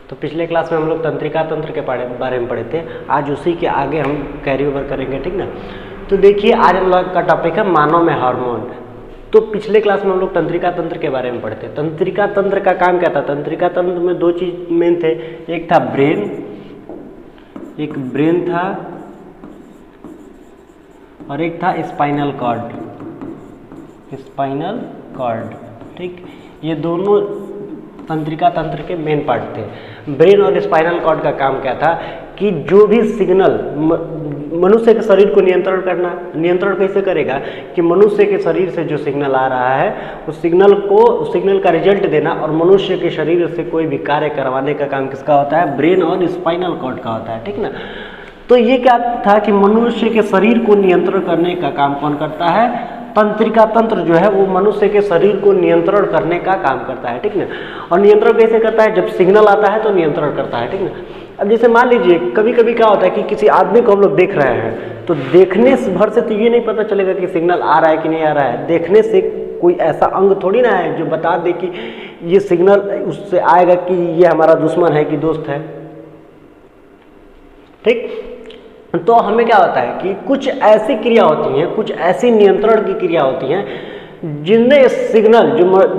तो पिछले क्लास में हम लोग तंत्रिका तंत्र के बारे में पढ़े थे। आज उसी के आगे हम कैरी ओवर करेंगे, ठीक ना। तो देखिए आज हम लोग का टॉपिक है मानव में हार्मोन। तो पिछले क्लास में हम लोग तंत्रिका तंत्र के बारे में पढ़े थे। तंत्रिका तंत्र का काम क्या था? तंत्रिका तंत्र में दो चीज मेन थे, एक था ब्रेन, एक ब्रेन था और एक था स्पाइनल कॉर्ड। स्पाइनल कॉर्ड, ठीक, ये दोनों तंत्रिका तंत्र के मेन पार्ट थे। ब्रेन और स्पाइनल कॉर्ड का काम क्या था कि जो भी सिग्नल मनुष्य के शरीर को नियंत्रण करना, नियंत्रण कैसे करेगा कि मनुष्य के शरीर से जो सिग्नल आ रहा है उस सिग्नल का रिजल्ट देना और मनुष्य के शरीर से कोई भी कार्य करवाने का काम किसका होता है? ब्रेन और स्पाइनल कॉर्ड का होता है, ठीक ना। तो ये क्या था कि मनुष्य के शरीर को नियंत्रण करने का काम कौन करता है? तंत्रिका तंत्र जो है वो मनुष्य के शरीर को नियंत्रण करने का काम करता है, ठीक ना। और नियंत्रण कैसे करता है? जब सिग्नल आता है तो नियंत्रण करता है, ठीक ना। अब जैसे मान लीजिए कभी कभी क्या होता है कि किसी आदमी को हम लोग देख रहे हैं, तो देखने भर से तो ये नहीं पता चलेगा कि सिग्नल आ रहा है कि नहीं आ रहा है। देखने से कोई ऐसा अंग थोड़ी ना है जो बता दे कि ये सिग्नल उससे आएगा कि ये हमारा दुश्मन है कि दोस्त है, ठीक। तो हमें क्या होता है कि कुछ ऐसी क्रिया होती हैं, कुछ ऐसी नियंत्रण की क्रिया होती हैं जिनमें सिग्नल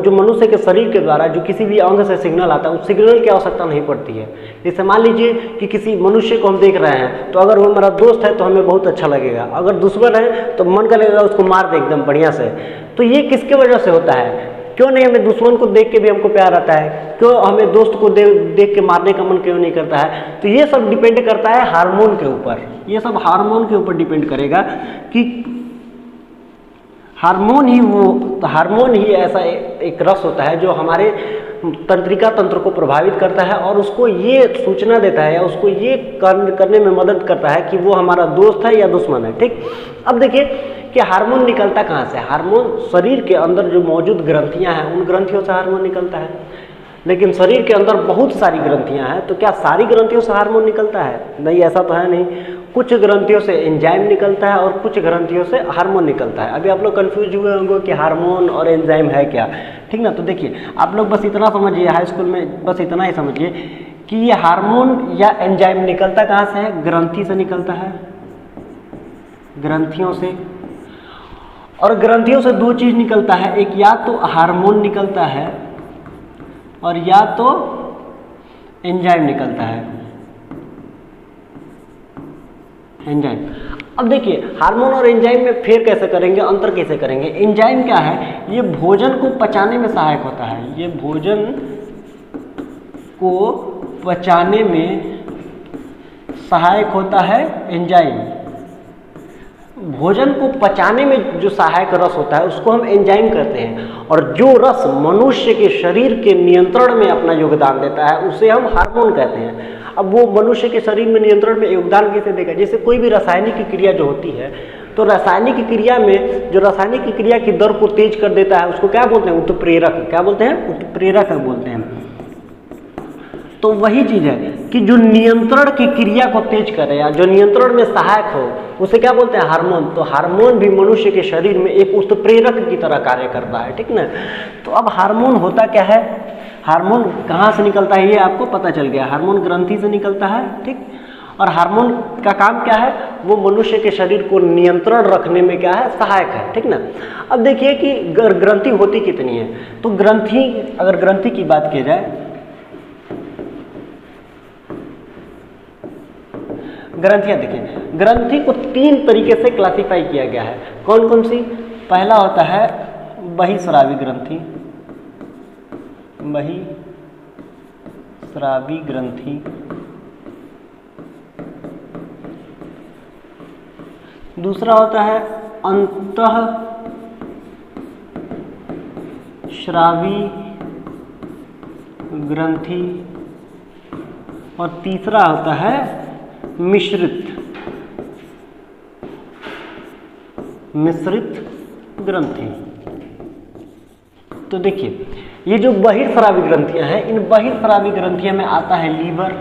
जो मनुष्य के शरीर के द्वारा जो किसी भी अंग से सिग्नल आता है उस सिग्नल की आवश्यकता नहीं पड़ती है। जैसे मान लीजिए कि किसी मनुष्य को हम देख रहे हैं, तो अगर वो हमारा दोस्त है तो हमें बहुत अच्छा लगेगा, अगर दुश्मन है तो मन करेगा उसको मार दे एकदम बढ़िया से। तो ये किसके वजह से होता है? क्यों नहीं हमें दुश्मन को देख के भी हमको प्यार आता है? क्यों हमें दोस्त को देख के मारने का मन क्यों नहीं करता है? तो ये सब डिपेंड करता है हार्मोन के ऊपर। ये सब हार्मोन के ऊपर डिपेंड करेगा कि हार्मोन ही ऐसा एक रस होता है जो हमारे तंत्रिका तंत्र को प्रभावित करता है और उसको ये सूचना देता है या उसको ये करने में मदद करता है कि वो हमारा दोस्त है या दुश्मन है, ठीक। अब देखिए कि हार्मोन निकलता कहाँ से? हार्मोन शरीर के अंदर जो मौजूद ग्रंथियां हैं उन ग्रंथियों से हार्मोन निकलता है। लेकिन शरीर के अंदर बहुत सारी ग्रंथियां हैं, तो क्या सारी ग्रंथियों से हार्मोन निकलता है? नहीं, ऐसा तो है नहीं। कुछ ग्रंथियों से एंजाइम निकलता है और कुछ ग्रंथियों से हार्मोन निकलता है। अभी आप लोग कंफ्यूज हुए होंगे कि हार्मोन और एंजाइम है क्या, ठीक ना। तो देखिए आप लोग बस इतना समझिए, हाई स्कूल में बस इतना ही समझिए कि ये हार्मोन या एंजाइम निकलता कहाँ से है? ग्रंथि से निकलता है, ग्रंथियों से। और ग्रंथियों से दो चीज निकलता है, एक या तो हार्मोन निकलता है और या तो एंजाइम निकलता है, एंजाइम। अब देखिए हार्मोन और एंजाइम में फेर कैसे करेंगे, अंतर कैसे करेंगे? एंजाइम क्या है? ये भोजन को पचाने में सहायक होता है। ये भोजन को पचाने में सहायक होता है एंजाइम। भोजन को पचाने में जो सहायक रस होता है उसको हम एंजाइम कहते हैं, और जो रस मनुष्य के शरीर के नियंत्रण में अपना योगदान देता है उसे हम हार्मोन कहते हैं। अब वो मनुष्य के शरीर में नियंत्रण में योगदान कैसे देगा? जैसे कोई भी रासायनिक क्रिया जो होती है, तो रासायनिक क्रिया में जो रासायनिक क्रिया की दर को तेज कर देता है उसको क्या बोलते हैं? उत्प्रेरक। क्या बोलते हैं? उत्प्रेरक बोलते हैं। तो वही चीज है कि जो नियंत्रण की क्रिया को तेज करे या जो नियंत्रण में सहायक हो उसे क्या बोलते हैं? हार्मोन। तो हार्मोन भी मनुष्य के शरीर में एक उत्प्रेरक की तरह कार्य करता है, ठीक ना। तो अब हार्मोन होता क्या है? हार्मोन कहाँ से निकलता है ये आपको पता चल गया। हार्मोन ग्रंथि से निकलता है, ठीक। और हार्मोन का काम क्या है? वो मनुष्य के शरीर को नियंत्रण रखने में क्या है? सहायक है, ठीक ना। अब देखिए कि ग्रंथि होती कितनी है। तो ग्रंथि, अगर ग्रंथि की बात की जाए, ग्रंथियां देखिए, ग्रंथि को तीन तरीके से क्लासिफाई किया गया है। कौन कौन सी? पहला होता है बहिस्रावी ग्रंथि, बहिस्रावी ग्रंथि। दूसरा होता है अंतःस्रावी ग्रंथि और तीसरा होता है मिश्रित ग्रंथि। तो देखिए ये जो बहिर्स्रावी ग्रंथियां हैं, इन बहिर्स्रावी ग्रंथियों में आता है लीवर,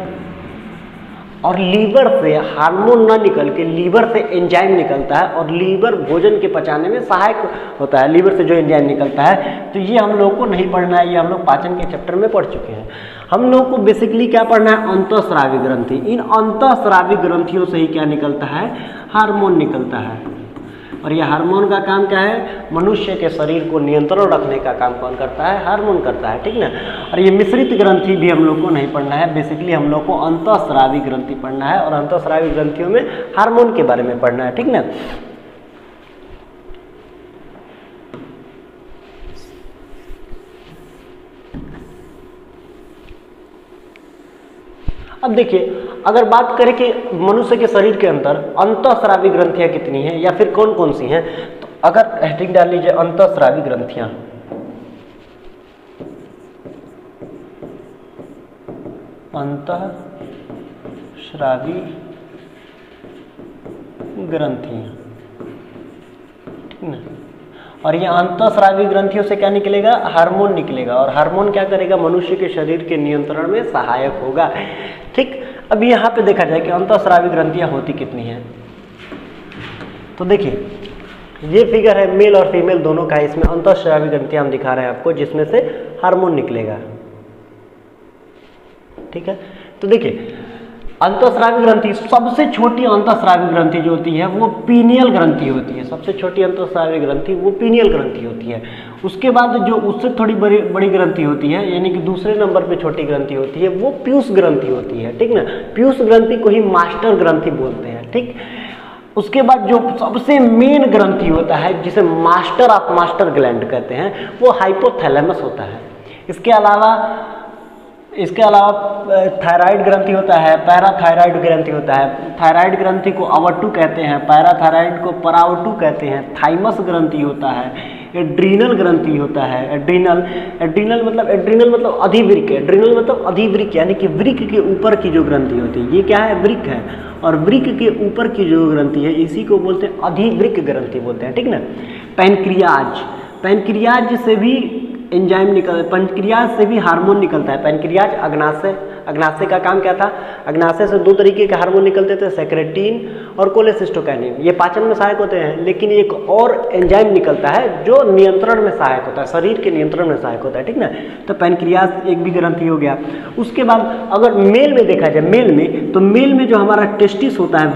और लीवर से हार्मोन ना निकल के लीवर से एंजाइम निकलता है, और लीवर भोजन के पचाने में सहायक होता है। लीवर से जो एंजाइम निकलता है, तो ये हम लोग को नहीं पढ़ना है, ये हम लोग पाचन के चैप्टर में पढ़ चुके हैं। हम लोग को बेसिकली क्या पढ़ना है, अंतःस्रावी ग्रंथि। इन अंतःस्रावी ग्रंथियों से ही क्या निकलता है, हार्मोन निकलता है। और ये हार्मोन का काम क्या है, मनुष्य के शरीर को नियंत्रण रखने का काम कौन करता है, हार्मोन करता है, ठीक ना। और ये मिश्रित ग्रंथि भी हम लोग को नहीं पढ़ना है, बेसिकली हम लोग को अंतःस्रावी ग्रंथि पढ़ना है और अंतःस्रावी ग्रंथियों में हार्मोन के बारे में पढ़ना है, ठीक ना। अब देखिए, अगर बात करें कि मनुष्य के शरीर के अंदर अंतःस्रावी ग्रंथियां कितनी हैं या फिर कौन कौन सी हैं, तो अगर हेडिंग डाल लीजिए अंतःस्रावी ग्रंथियां। अंतःस्रावी ग्रंथियां, ठीक ना। और ये अंतःस्रावी ग्रंथियों से क्या निकलेगा, हार्मोन निकलेगा। और हार्मोन क्या करेगा, मनुष्य के शरीर के नियंत्रण में सहायक होगा, ठीक। अब यहाँ पे देखा जाए कि अंतःस्रावी ग्रंथियाँ होती कितनी हैं, तो देखिए ये फिगर है मेल और फीमेल दोनों का, इसमें अंतःस्रावी ग्रंथियाँ हम दिखा रहे हैं आपको, जिसमें से हार्मोन निकलेगा, ठीक है। तो देखिए अंतःस्रावी ग्रंथि, सबसे छोटी अंतःस्रावी ग्रंथि जो होती है वो पीनियल ग्रंथि होती है। सबसे छोटी अंतःस्रावी ग्रंथि वो पीनियल ग्रंथि होती है। उसके बाद जो उससे थोड़ी बड़ी ग्रंथि होती है, यानी कि दूसरे नंबर पे छोटी ग्रंथि होती है, वो पीयूष ग्रंथि होती है, ठीक ना। पीयूष ग्रंथि को ही मास्टर ग्रंथि बोलते हैं, ठीक। उसके बाद जो सबसे मेन ग्रंथि होता है, जिसे मास्टर ऑफ मास्टर ग्लैंड कहते हैं, वो हाइपोथैलेमस होता है। इसके अलावा थायराइड ग्रंथि होता है, पैराथायराइड ग्रंथि होता है। थायराइड ग्रंथि को अवटू कहते हैं, पैराथायराइड को परावटू कहते हैं। थाइमस ग्रंथि होता है, एड्रीनल ग्रंथि होता है। एड्रीनल मतलब अधिवृक्क। एड्रीनल मतलब अधिवृक्क, यानी कि वृक्क के ऊपर की जो ग्रंथि होती है, ये क्या है, वृक्क है। और वृक्क के ऊपर की जो ग्रंथि है, इसी को बोलते हैं अधिवृक्क ग्रंथि बोलते हैं, ठीक ना। पैनक्रियाज से भी एंजाइम पैनक्रियाज से भी हार्मोन निकलता है। पैनक्रियाज अग्नाशय का काम क्या था, अग्नाशय से दो तरीके के हार्मोन निकलते थे, सेक्रेटिन और कोलेसिस्टोकाइनिन। ये पाचन में सहायक होते हैं, लेकिन एक और एंजाइम निकलता है जो नियंत्रण में सहायक होता है, शरीर के नियंत्रण में सहायक होता है, ठीक ना। तो पैनक्रियाज एक भी ग्रंथि हो गया। उसके बाद अगर मेल में देखा जाए, मेल में जो हमारा टेस्टिस होता है,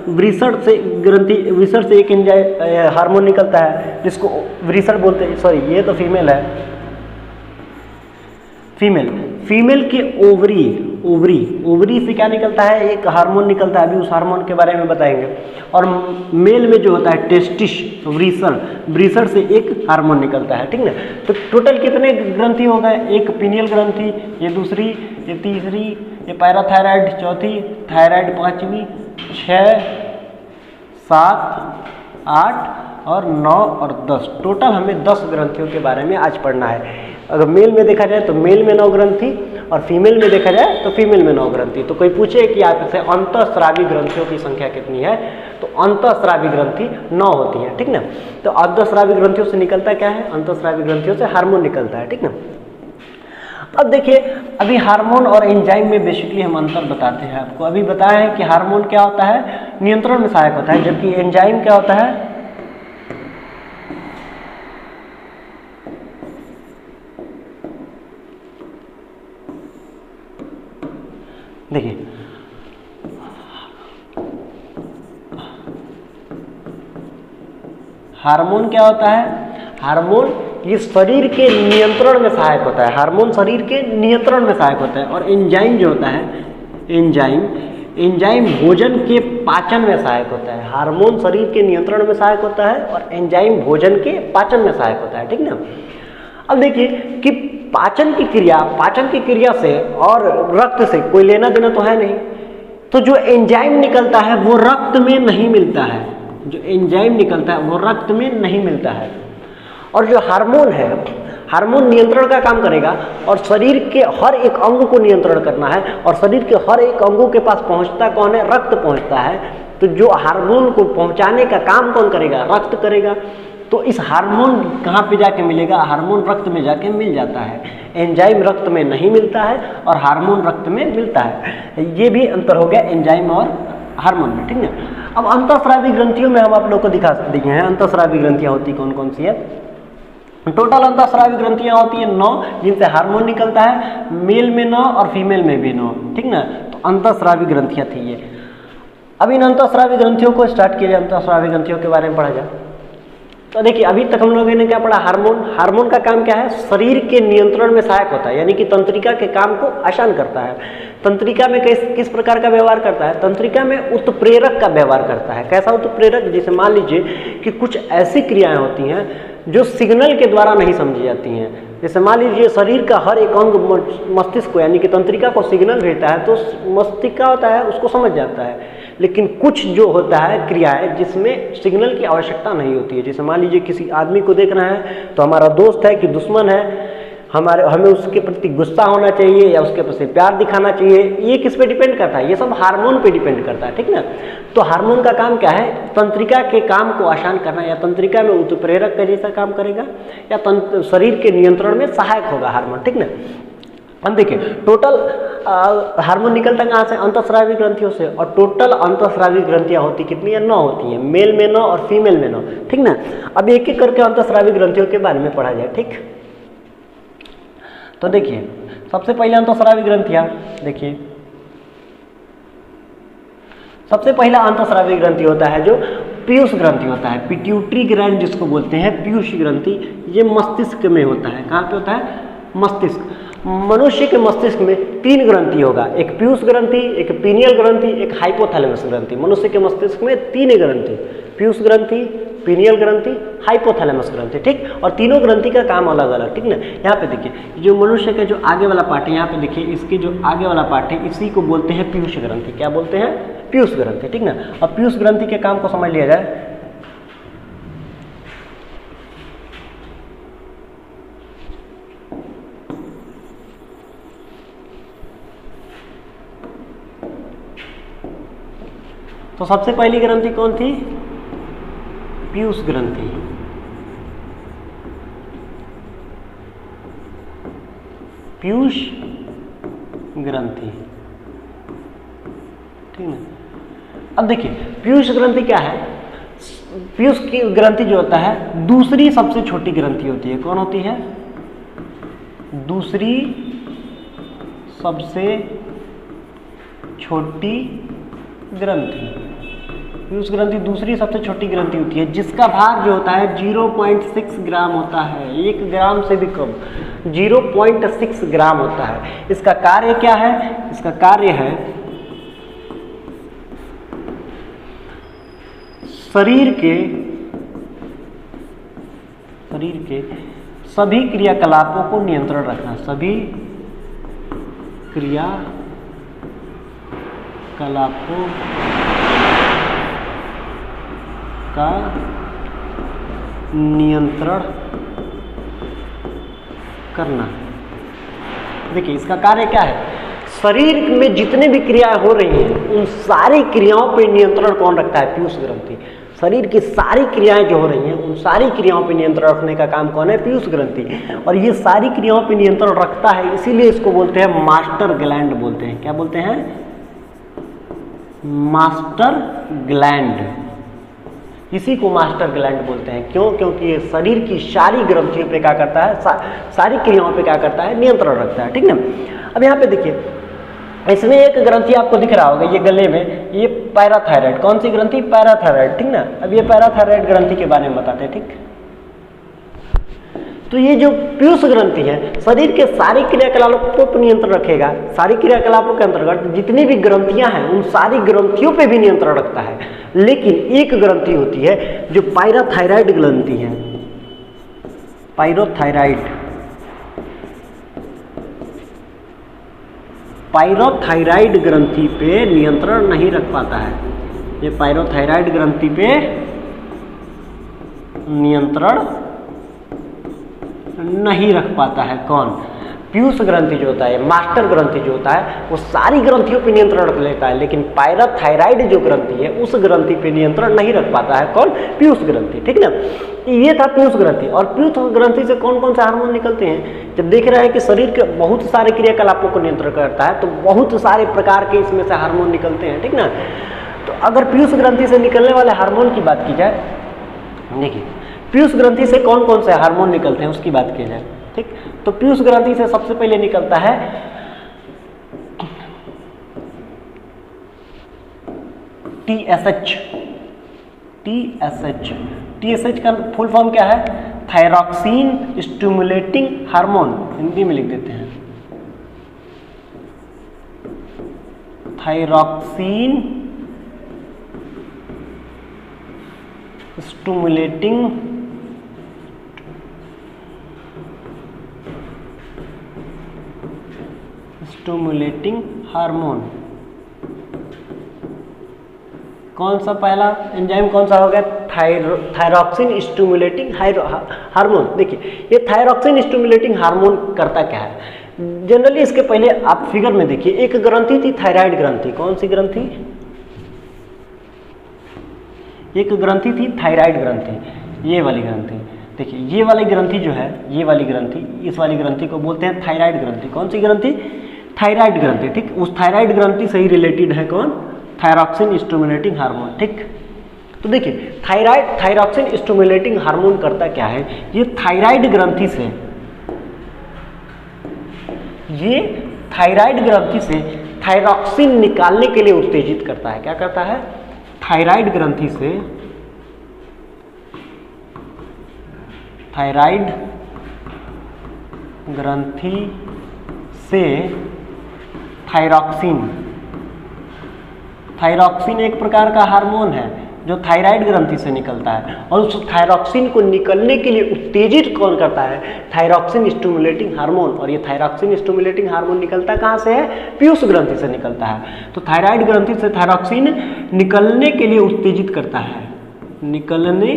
वृषण से एक एंजाइम हार्मोन निकलता है, जिसको वृषण बोलते हैं। सॉरी, ये तो फीमेल है। फीमेल के ओवरी से क्या निकलता है, एक हार्मोन निकलता है, अभी उस हार्मोन के बारे में बताएंगे। और मेल में जो होता है टेस्टिस, वृषण से एक हार्मोन निकलता है, ठीक ना। तो टोटल कितने ग्रंथि हो गए, एक पीनियल ग्रंथि, ये दूसरी, ये तीसरी, ये पैराथायराइड चौथी, थायराइड पांचवी, 6, 7, 8 और 9 और 10, टोटल हमें 10 ग्रंथियों के बारे में आज पढ़ना है। अगर मेल में देखा जाए तो मेल में 9 ग्रंथि, और फीमेल में देखा जाए तो फीमेल में 9 ग्रंथि। तो कोई पूछे कि आपसे अंतःस्रावी ग्रंथियों की संख्या कितनी है, तो अंतःस्रावी ग्रंथि 9 होती है, ठीक ना। तो अंतःस्रावी ग्रंथियों से निकलता क्या है, अंतःस्रावी ग्रंथियों से हार्मोन निकलता है, ठीक ना। अब देखिए, अभी हार्मोन और एंजाइम में बेसिकली हम अंतर बताते हैं आपको। अभी बताया है कि हार्मोन क्या होता है, नियंत्रण में सहायक होता है, जबकि एंजाइम क्या होता है, देखिए हार्मोन क्या होता है, हार्मोन ये शरीर के नियंत्रण में सहायक होता है, हार्मोन शरीर के नियंत्रण में सहायक होता है। और एंजाइम जो होता है, एंजाइम भोजन के पाचन में सहायक होता है। हार्मोन शरीर के नियंत्रण में सहायक होता है और एंजाइम भोजन के पाचन में सहायक होता है, ठीक ना। अब देखिए कि पाचन की क्रिया से और रक्त से कोई लेना देना तो है नहीं, तो जो एंजाइम निकलता है वो रक्त में नहीं मिलता है, जो एंजाइम निकलता है वो रक्त में नहीं मिलता है। और जो हार्मोन है, हार्मोन नियंत्रण का काम करेगा और शरीर के हर एक अंग को नियंत्रण करना है, और शरीर के हर एक अंगों के पास पहुंचता कौन है, रक्त पहुंचता है। तो जो हार्मोन को पहुंचाने का काम कौन करेगा, रक्त करेगा। तो इस हार्मोन कहाँ पे जाके मिलेगा, हार्मोन रक्त में जाके मिल जाता है। एंजाइम रक्त में नहीं मिलता है और हार्मोन रक्त में मिलता है। ये भी अंतर हो गया एंजाइम और हार्मोन में, ठीक है। अब अंतःस्रावी ग्रंथियों में हम आप लोग को दिखा दिए हैं अंतःस्रावी ग्रंथियाँ होती कौन कौन सी है। टोटल अंतःस्रावी ग्रंथियां होती है 9, जिनसे हार्मोन निकलता है, मेल में 9 और फीमेल में भी 9, ठीक ना। तो अंतःस्रावी ग्रंथियां थी ये। अब इन अंतःस्रावी ग्रंथियों को स्टार्ट किया जाए, अंतःस्रावी ग्रंथियों के बारे में पढ़ा जाए। तो देखिए अभी तक हम लोगों ने क्या पढ़ा, हार्मोन। हार्मोन का काम क्या है, शरीर के नियंत्रण में सहायक होता है, यानी कि तंत्रिका के काम को आसान करता है। तंत्रिका में किस प्रकार का व्यवहार करता है, तंत्रिका में उत्प्रेरक का व्यवहार करता है। कैसा उत्प्रेरक, जैसे मान लीजिए कि कुछ ऐसी क्रियाएं होती हैं जो सिग्नल के द्वारा नहीं समझी जाती हैं। जैसे मान लीजिए शरीर का हर एक अंग मस्तिष्क को यानी कि तंत्रिका को सिग्नल भेजता है, तो मस्तिष्क क्या होता है, उसको समझ जाता है। लेकिन कुछ जो होता है क्रियाएं जिसमें सिग्नल की आवश्यकता नहीं होती है, जैसे मान लीजिए किसी आदमी को देखना है तो हमारा दोस्त है कि दुश्मन है, हमें उसके प्रति गुस्सा होना चाहिए या उसके प्रति प्यार दिखाना चाहिए, ये किस पे डिपेंड करता है, ये सब हार्मोन पे डिपेंड करता है, ठीक ना। तो हार्मोन का काम क्या है, तंत्रिका के काम को आसान करना, या तंत्रिका में उत्प्रेरक का जैसा काम करेगा, या शरीर के नियंत्रण में सहायक होगा हार्मोन, ठीक ना। अब देखिए टोटल हार्मोन निकलता कहाँ से, अंतःस्रावी ग्रंथियों से, और टोटल अंतःस्रावी ग्रंथियां होती कितनी है, 9 होती हैं, मेल में 9 और फीमेल में 9, ठीक ना। अब एक एक करके अंतःस्रावी ग्रंथियों के बारे में पढ़ा जाए, ठीक। तो देखिए सबसे पहले अंतःस्रावी ग्रंथियां, देखिए सबसे पहला अंतःस्रावी ग्रंथि होता है जो पीयूष ग्रंथि होता है, पिट्यूटरी ग्लैंड जिसको बोलते हैं, पीयूष ग्रंथि। ये मस्तिष्क में होता है, कहाँ पे होता है, मस्तिष्क। मनुष्य के मस्तिष्क में 3 ग्रंथि होगा, एक पीयूष ग्रंथि, एक पीनियल ग्रंथि, एक हाइपोथैलेमस ग्रंथि। मनुष्य के मस्तिष्क में 3 ग्रंथि, पीयूष ग्रंथि, पीनियल ग्रंथि, हाइपोथैलेमस ग्रंथि, ठीक। और तीनों ग्रंथि का काम अलग अलग, ठीक ना। यहाँ पे देखिए जो मनुष्य का जो आगे वाला पार्ट है, यहाँ पे देखिए इसके जो आगे वाला पार्ट है, इसी को बोलते हैं पीयूष ग्रंथि। क्या बोलते हैं, पीयूष ग्रंथि, ठीक ना। और पीयूष ग्रंथि के काम को समझ लिया जाए। तो सबसे पहली ग्रंथि कौन थी, पीयूष ग्रंथि। पीयूष ग्रंथि, ठीक है। अब देखिए पीयूष ग्रंथि क्या है, पीयूष की ग्रंथि जो होता है दूसरी सबसे छोटी ग्रंथि होती है। कौन होती है, दूसरी सबसे छोटी ग्रंथि। पीयूष ग्रंथि दूसरी सबसे छोटी ग्रंथि होती है, जिसका भार जो होता है 0.6 ग्राम होता है, 1 ग्राम से भी कम, 0.6 ग्राम होता है। इसका कार्य क्या है, इसका कार्य है शरीर के सभी क्रियाकलापों को नियंत्रण रखना, सभी क्रियाकलापों का नियंत्रण करना। देखिए इसका कार्य क्या है, शरीर में जितने भी क्रियाएं हो रही हैं उन सारी क्रियाओं पर नियंत्रण कौन रखता है, पीयूष ग्रंथि। शरीर की सारी क्रियाएं जो हो रही हैं उन सारी क्रियाओं पर नियंत्रण रखने का काम कौन है, पीयूष ग्रंथि। और ये सारी क्रियाओं पर नियंत्रण रखता है, इसीलिए इसको बोलते हैं मास्टर ग्लैंड बोलते हैं। क्या बोलते हैं, मास्टर ग्लैंड। इसी को मास्टर ग्लैंड बोलते हैं। क्यों, क्योंकि ये शरीर की सारी ग्रंथियों पे क्या करता है, सारी क्रियाओं पे क्या करता है, नियंत्रण रखता है, ठीक ना। अब यहाँ पे देखिए इसमें एक ग्रंथि आपको दिख रहा होगा, ये गले में, ये पैराथायराइड। कौन सी ग्रंथि, पैराथायराइड, ठीक ना। अब ये पैराथायराइड ग्रंथि के बारे में बताते हैं, ठीक। तो ये जो पीयूष ग्रंथि है शरीर के सारी क्रियाकलापों पर नियंत्रण रखेगा। सारी क्रियाकलापों के अंतर्गत जितनी भी ग्रंथियां हैं उन सारी ग्रंथियों पे भी नियंत्रण रखता है। लेकिन एक ग्रंथि होती है जो पैराथायराइड ग्रंथि है, पैराथायराइड ग्रंथि पे नियंत्रण नहीं रख पाता है। ये पैराथायराइड ग्रंथि पे नियंत्रण नहीं रख पाता है। कौन, पीयूष ग्रंथि जो होता है, मास्टर ग्रंथि जो होता है वो सारी ग्रंथियों पे नियंत्रण रख लेता है, लेकिन पैराथायराइड जो ग्रंथि है उस ग्रंथि पे नियंत्रण नहीं रख पाता है। कौन, पीयूष ग्रंथि, ठीक ना। ये था पीयूष ग्रंथि। और पीयूष ग्रंथि से कौन कौन से हार्मोन निकलते हैं, जब देख रहे हैं कि शरीर के बहुत सारे क्रियाकलापों को नियंत्रण करता है तो बहुत सारे प्रकार के इसमें से हार्मोन निकलते हैं, ठीक ना। तो अगर पीयूष ग्रंथि से निकलने वाले हार्मोन की बात की जाए, देखिए पीयूष ग्रंथि से कौन कौन से हार्मोन निकलते हैं उसकी बात की जाए, ठीक। तो पीयूष ग्रंथि से सबसे पहले निकलता है TSH। TSH का फुल फॉर्म क्या है? थायरॉक्सिन स्टिमुलेटिंग हार्मोन, हिंदी में लिख देते हैं थायरॉक्सिन स्टिमुलेटिंग हार्मोन। कौन सा पहला एंजाइम कौन सा हो गया? Thyroxine stimulating hormone. देखिए ये थायरॉक्सिन स्टिमुलेटिंग हार्मोन करता क्या है? जनरली इसके पहले आप फिगर में देखिए, एक ग्रंथि थी थायराइड ग्रंथि। कौन सी ग्रंथि? एक ग्रंथि थी थायराइड ग्रंथि, ये वाली ग्रंथि। देखिए ये वाली ग्रंथि जो है, ये वाली ग्रंथि, इस वाली ग्रंथि को बोलते हैं थायराइड ग्रंथि। कौन सी ग्रंथि? थायराइड ग्रंथि, ठीक। उस थायराइड ग्रंथि से ही रिलेटेड है कौन? थायरॉक्सिन स्टिमुलेटिंग हार्मोन, ठीक। तो देखिए थायरॉक्सिन स्टिमुलेटिंग हार्मोन करता क्या है? ये थायराइड ग्रंथि से थायरॉक्सिन निकालने के लिए उत्तेजित करता है। क्या करता है? थायराइड ग्रंथि से थायरॉक्सिन एक प्रकार का हार्मोन है जो थायराइड ग्रंथि से निकलता है, और उस थायरॉक्सिन को निकलने के लिए उत्तेजित कौन करता है? Thyroxine stimulating hormone. और ये थायरॉक्सिन स्टिमुलेटिंग हार्मोन निकलता कहाँ से है? पीयूष ग्रंथि से निकलता है। तो थायराइड ग्रंथि से थायरॉक्सिन निकलने के लिए उत्तेजित करता है, निकलने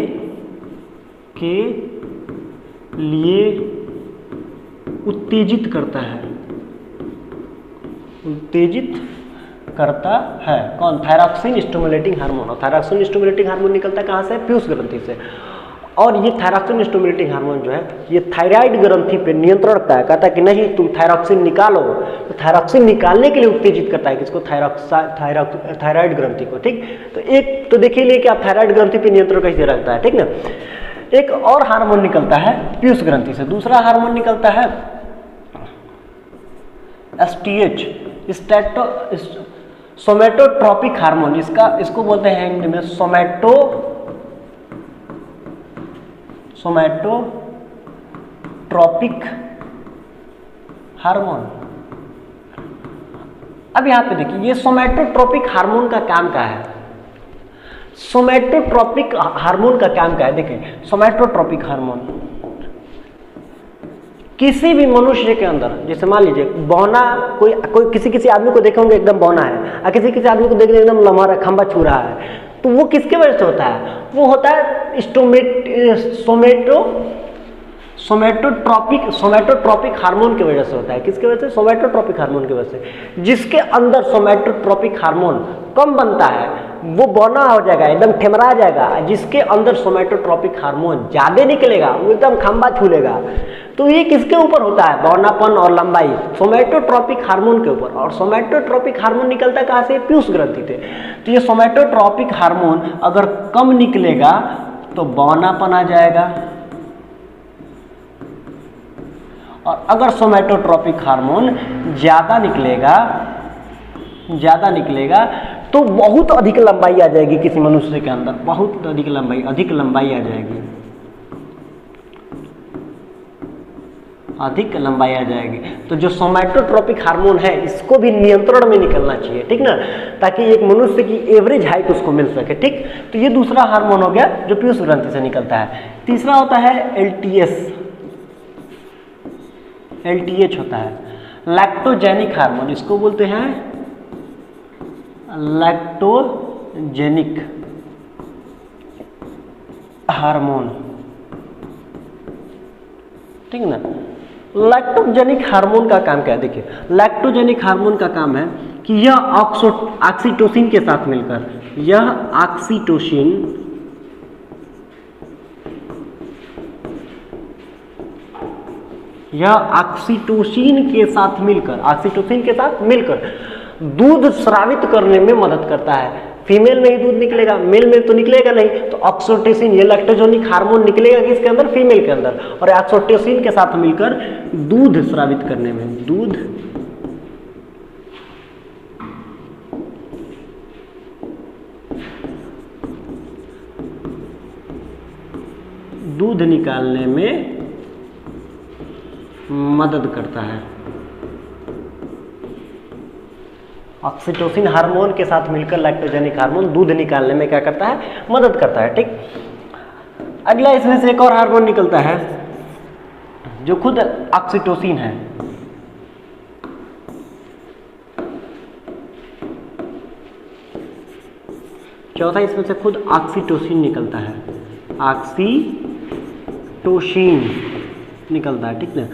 के लिए उत्तेजित करता है कौन? Thyroxine stimulating hormone. और थायरॉक्सिन स्टिमुलेटिंग हार्मोन निकलता कहाँ से? पीयूष ग्रंथि से। और ये थायरॉक्सिन स्टिमुलेटिंग हार्मोन जो है ये थायराइड ग्रंथि पे नियंत्रण रखता है, कहता है कि नहीं तुम थायरॉक्सिन निकालो। तो थायरॉक्सिन निकालने के लिए उत्तेजित करता है किसको? थायराइड ग्रंथि को, ठीक। तो एक तो देखिए लिए कि आप थायराइड ग्रंथि पे नियंत्रण कैसे रखता है, ठीक ना। एक और हार्मोन निकलता है पीयूष ग्रंथि से, दूसरा हार्मोन निकलता है STH, सोमैटोट्रोपिक हार्मोन। इसको बोलते हैं हिंदी में सोमैटोट्रोपिक हार्मोन। अब यहां पे देखिए ये सोमैटोट्रोपिक हार्मोन का काम क्या है? सोमैटोट्रोपिक हार्मोन का काम क्या है? देखिए सोमैटोट्रोपिक हार्मोन किसी भी मनुष्य के अंदर, जैसे मान लीजिए बौना, कोई किसी आदमी को देखे होंगे एकदम बौना है, और किसी आदमी को देखने एकदम लम्हा खंबा छू रहा है, तो वो किसके वजह से होता है? वो होता है सोमैटोट्रोपिक हार्मोन की वजह से होता है। किसकी वजह से? सोमैटोट्रोपिक हार्मोन की वजह से। जिसके अंदर सोमैटोट्रोपिक हार्मोन कम बनता है वो बौना हो जाएगा, एकदम ठेमरा जाएगा। जिसके अंदर सोमैटोट्रोपिक हार्मोन ज्यादा निकलेगा वो एकदम खंबा छू लेगा। तो ये किसके ऊपर होता है? बौनापन और लंबाई, सोमैटोट्रोपिक हार्मोन के ऊपर। और सोमैटोट्रोपिक हार्मोन निकलता कहाँ से? पीयूष ग्रंथि से। तो ये सोमैटोट्रोपिक हार्मोन अगर कम निकलेगा तो बौनापन आ जाएगा, और अगर सोमैटोट्रोपिक हार्मोन ज्यादा निकलेगा तो बहुत अधिक लंबाई आ जाएगी किसी मनुष्य के अंदर, बहुत अधिक लंबाई आ जाएगी। तो जो सोमैटोट्रोपिक हार्मोन है इसको भी नियंत्रण में निकलना चाहिए, ठीक ना, ताकि एक मनुष्य की एवरेज हाइट उसको मिल सके, ठीक। तो ये दूसरा हार्मोन हो गया जो पीयूष ग्रंथि से निकलता है। तीसरा होता है LTH होता है, लैक्टोजेनिक हार्मोन। इसको बोलते हैं लैक्टोजेनिक हार्मोन, ठीक ना। लैक्टोजेनिक हार्मोन का काम क्या है? देखिए लैक्टोजेनिक हार्मोन का काम है कि यह ऑक्सीटोसिन के साथ मिलकर, यह ऑक्सीटोसिन के साथ मिलकर दूध स्रावित करने में मदद करता है, फीमेल में ही दूध निकलेगा, मेल में तो निकलेगा नहीं। तो ऑक्सीटोसिन, ये लैक्टोजेनिक हार्मोन निकलेगा किसके अंदर? फीमेल के अंदर। और ऑक्सीटोसिन के साथ मिलकर दूध स्रावित करने में, दूध निकालने में मदद करता है। ऑक्सीटोसिन हार्मोन के साथ मिलकर लैक्टोजेनिक हार्मोन दूध निकालने में क्या करता है? मदद करता है। ठीक, अगला इसमें से एक और हार्मोन निकलता है जो खुद ऑक्सीटोसिन है। चौथा इसमें से खुद ऑक्सीटोसिन निकलता है, ऑक्सीटोसिन निकलता है। ठीक ना।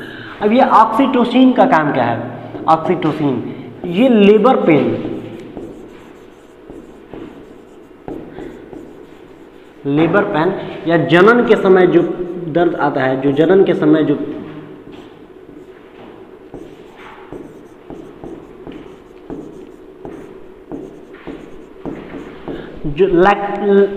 अब ये ऑक्सीटोसिन का काम क्या है? ऑक्सीटोसिन ये लेबर पेन या जनन के समय जो दर्द आता है, जो जनन के समय जो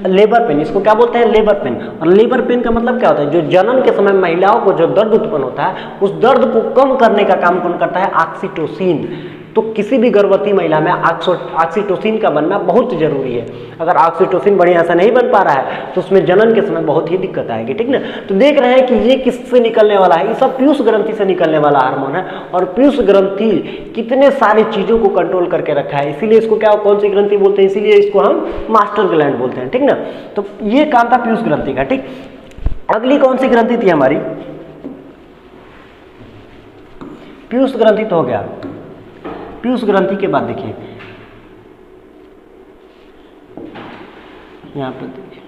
लेबर पेन, इसको क्या बोलते हैं? Labour pain. और लेबर पेन का मतलब क्या होता है? जो जनन के समय महिलाओं को जो दर्द उत्पन्न होता है, उस दर्द को कम करने का काम कौन करता है? ऑक्सीटोसिन। तो किसी भी गर्भवती महिला में ऑक्सीटोसिन का बनना बहुत जरूरी है। अगर ऑक्सीटोसिन बढ़िया से नहीं बन पा रहा है तो उसमें जनन के समय बहुत ही दिक्कत आएगी। ठीक ना। तो देख रहे हैं कि ये किससे निकलने वाला है? ये सब पीयूष ग्रंथि से निकलने वाला हार्मोन है। और पीयूष ग्रंथि कितने सारी चीजों को कंट्रोल करके रखा है, इसीलिए इसको क्या, कौन सी ग्रंथि बोलते हैं? इसीलिए इसको हम मास्टर ग्लैंड बोलते हैं। ठीक ना। तो ये काम था पीयूष ग्रंथि का। ठीक, अगली कौन सी ग्रंथि थी हमारी? पीयूष ग्रंथि तो हो गया। पीयूष ग्रंथि के बाद देखिए यहां पर देखिए,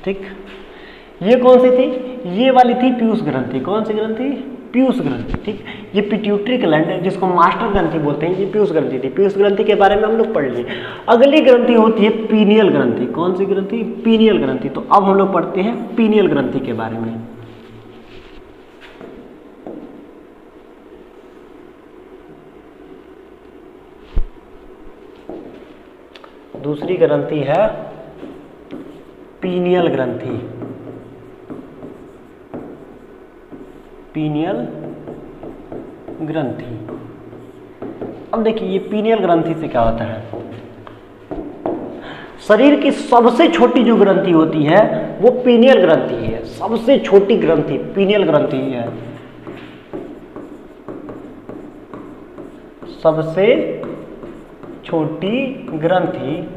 ठीक, ये कौन सी थी? ये वाली थी पीयूष ग्रंथि। कौन सी ग्रंथि? पीयूष ग्रंथि। ठीक, ये पिट्यूटरी ग्लैंड है जिसको मास्टर ग्रंथि बोलते हैं, ये पीयूष ग्रंथि थी। पीयूष ग्रंथि के बारे में हम लोग पढ़ लिए। अगली ग्रंथि होती है पीनियल ग्रंथि। कौन सी ग्रंथि? पीनियल ग्रंथि। तो अब हम लोग पढ़ते हैं पीनियल ग्रंथि के बारे में। दूसरी ग्रंथि है पीनियल ग्रंथि। पीनियल ग्रंथि। अब देखिए ये पीनियल ग्रंथि से क्या होता है? शरीर की सबसे छोटी जो ग्रंथि होती है वो पीनियल ग्रंथि है। सबसे छोटी ग्रंथि पीनियल ग्रंथि है। सबसे छोटी ग्रंथि,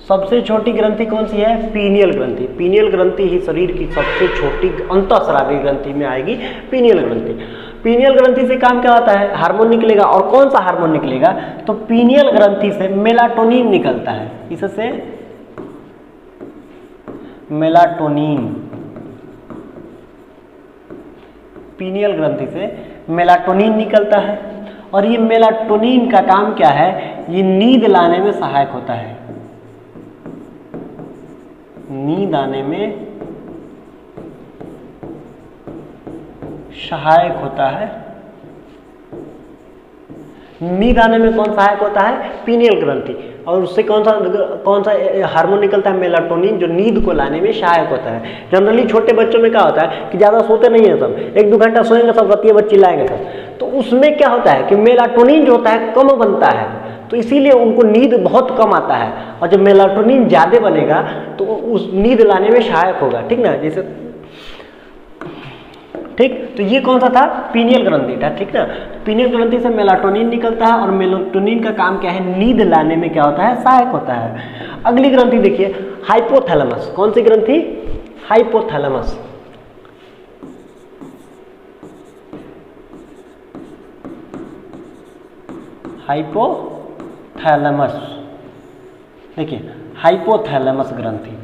सबसे छोटी ग्रंथि कौन सी है? पीनियल ग्रंथि। पीनियल ग्रंथि ही शरीर की सबसे छोटी अंतःस्रावी ग्रंथि में आएगी पीनियल ग्रंथि। पीनियल ग्रंथि से काम क्या होता है? हार्मोन निकलेगा। और कौन सा हार्मोन निकलेगा? तो पीनियल ग्रंथि से मेलाटोनिन निकलता है। इससे मेलाटोनिन, पीनियल ग्रंथि से मेलाटोनिन निकलता है। और ये मेलाटोनिन का काम क्या है? ये नींद लाने में सहायक होता है। नींद आने में सहायक होता है। नींद आने में कौन सहायक होता है? पीनियल ग्रंथि। और उससे कौन सा हार्मोन निकलता है? मेलाटोनिन, जो नींद को लाने में सहायक होता है। जनरली छोटे बच्चों में क्या होता है कि ज़्यादा सोते नहीं है सब, 1-2 घंटा सोएंगे सब, रतिया बच्चे चिल्लाएंगे सब, तो उसमें क्या होता है कि मेलाटोनिन जो होता है कम बनता है, तो इसीलिए उनको नींद बहुत कम आता है। और जब मेलाटोनिन ज़्यादा बनेगा तो उस नींद लाने में सहायक होगा। ठीक ना, जैसे ठीक। तो ये कौन सा था? पीनियल ग्रंथि था। ठीक ना। पीनियल ग्रंथि से मेलाटोनिन निकलता है और मेलाटोनिन का काम क्या है? नींद लाने में क्या होता है? सहायक होता है। अगली ग्रंथि देखिए हाइपोथैलेमस। कौन सी ग्रंथि? हाइपोथैलेमस। हाइपोथैलेमस, देखिए हाइपोथैलेमस ग्रंथि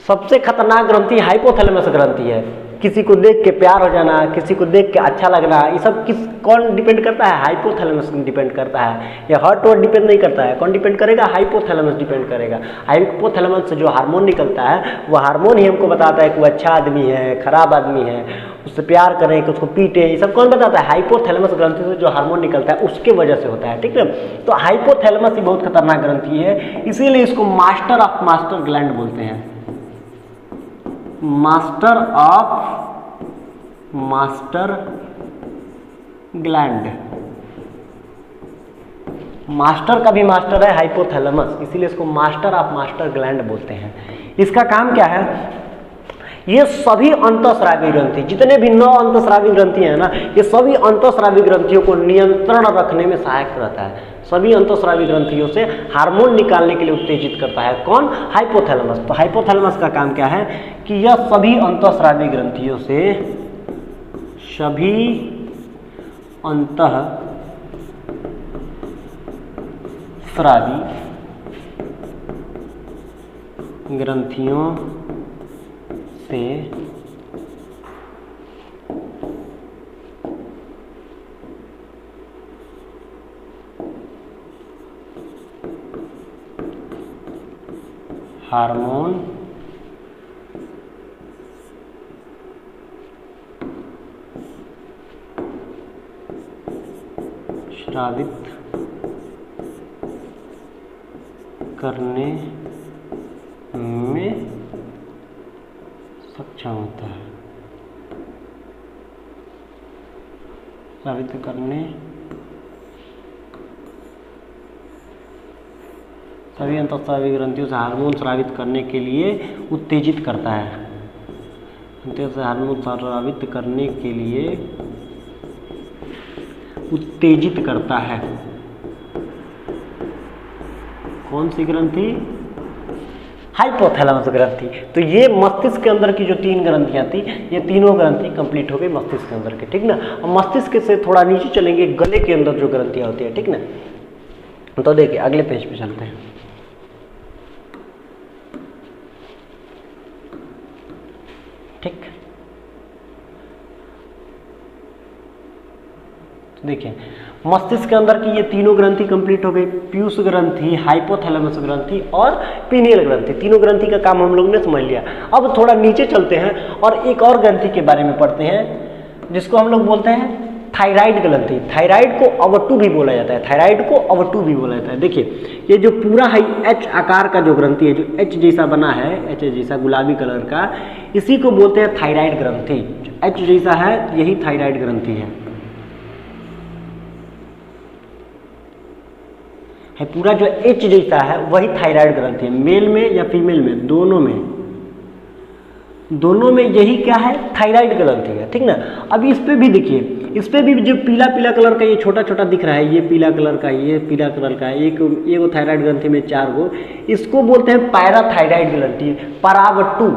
सबसे खतरनाक ग्रंथि हाइपोथैलेमस ग्रंथि है। किसी को देख के प्यार हो जाना, किसी को देख के अच्छा लगना, ये सब कौन डिपेंड करता है? हाइपोथैलेमस डिपेंड करता है। ये हार्ट और डिपेंड नहीं करता है। कौन डिपेंड करेगा? हाइपोथैलेमस डिपेंड करेगा। हाइपोथैलेमस से जो हार्मोन निकलता है वो हार्मोन ही हमको बताता है कि वो अच्छा आदमी है, खराब आदमी है। उससे प्यार करें कि उसको पीटें, ये सब कौन बताता है? हाइपोथैलेमस ग्रंथि से जो हार्मोन निकलता है उसके वजह से होता है, ठीक है। तो हाइपोथैलेमस ही बहुत खतरनाक ग्रंथि है, इसीलिए इसको मास्टर ऑफ मास्टर ग्लैंड बोलते हैं, master of master gland. Master का भी मास्टर है हाइपोथैलेमस, इसीलिए इसको मास्टर ऑफ मास्टर ग्लैंड बोलते हैं। इसका काम क्या है? ये सभी अंतःस्रावी ग्रंथि, जितने भी 9 अंतःस्रावी ग्रंथि हैं ना, ये सभी अंतःस्रावी ग्रंथियों को नियंत्रण रखने में सहायक रहता है। सभी अंतःस्रावी ग्रंथियों से हार्मोन निकालने के लिए उत्तेजित करता है कौन? हाइपोथैलेमस। तो हाइपोथैलेमस का काम क्या है कि यह सभी अंतःस्रावी ग्रंथियों से, सभी अंतःस्रावी ग्रंथियों से हार्मोन स्रावित करने में सक्षम होता है, स्रावित करने, सभी अंतःस्रावी ग्रंथियों से हार्मोन स्रावित करने के लिए उत्तेजित करता है, से हार्मोन स्रावित करने के लिए उत्तेजित करता है। कौन सी ग्रंथि? हाइपोथैलेमस ग्रंथि। तो ये मस्तिष्क के अंदर की जो 3 ग्रंथियां थी, ये तीनों ग्रंथि कंप्लीट हो गई मस्तिष्क के अंदर के, ठीक ना। और मस्तिष्क से थोड़ा नीचे चलेंगे, गले के अंदर जो ग्रंथियां होती है, ठीक ना। तो देखिए अगले पेज पे चलते हैं। ठीक, देखिए मस्तिष्क के अंदर की ये तीनों ग्रंथि कंप्लीट हो गई, पीयूष ग्रंथि, हाइपोथैलेमस ग्रंथि और पीनियल ग्रंथि। तीनों ग्रंथि का काम हम लोग ने समझ लिया। अब थोड़ा नीचे चलते हैं और एक और ग्रंथि के बारे में पढ़ते हैं, जिसको हम लोग बोलते हैं थायराइड ग्रंथि। थायराइड को अवटू भी बोला जाता है, थायराइड को अवटू भी बोला जाता है। देखिए ये जो पूरा है एच आकार का जो ग्रंथि है, जो एच जैसा बना है, एच जैसा गुलाबी कलर का, इसी को बोलते हैं थायराइड ग्रंथि। एच जैसा है यही थायराइड ग्रंथि है। पूरा जो एच जैसा है वही थायराइड ग्रंथि है। मेल में या फीमेल में, दोनों में यही क्या है? थायराइड ग्रंथि है, ठीक ना। अब इस पे भी देखिए, इस पे भी जो पीला पीला कलर का ये छोटा छोटा दिख रहा है, ये पीला कलर का, ये पीला कलर का, एक वो थायराइड ग्रंथि में 4 गो, इसको बोलते हैं पैराथायराइड ग्रंथि, परावट्टू।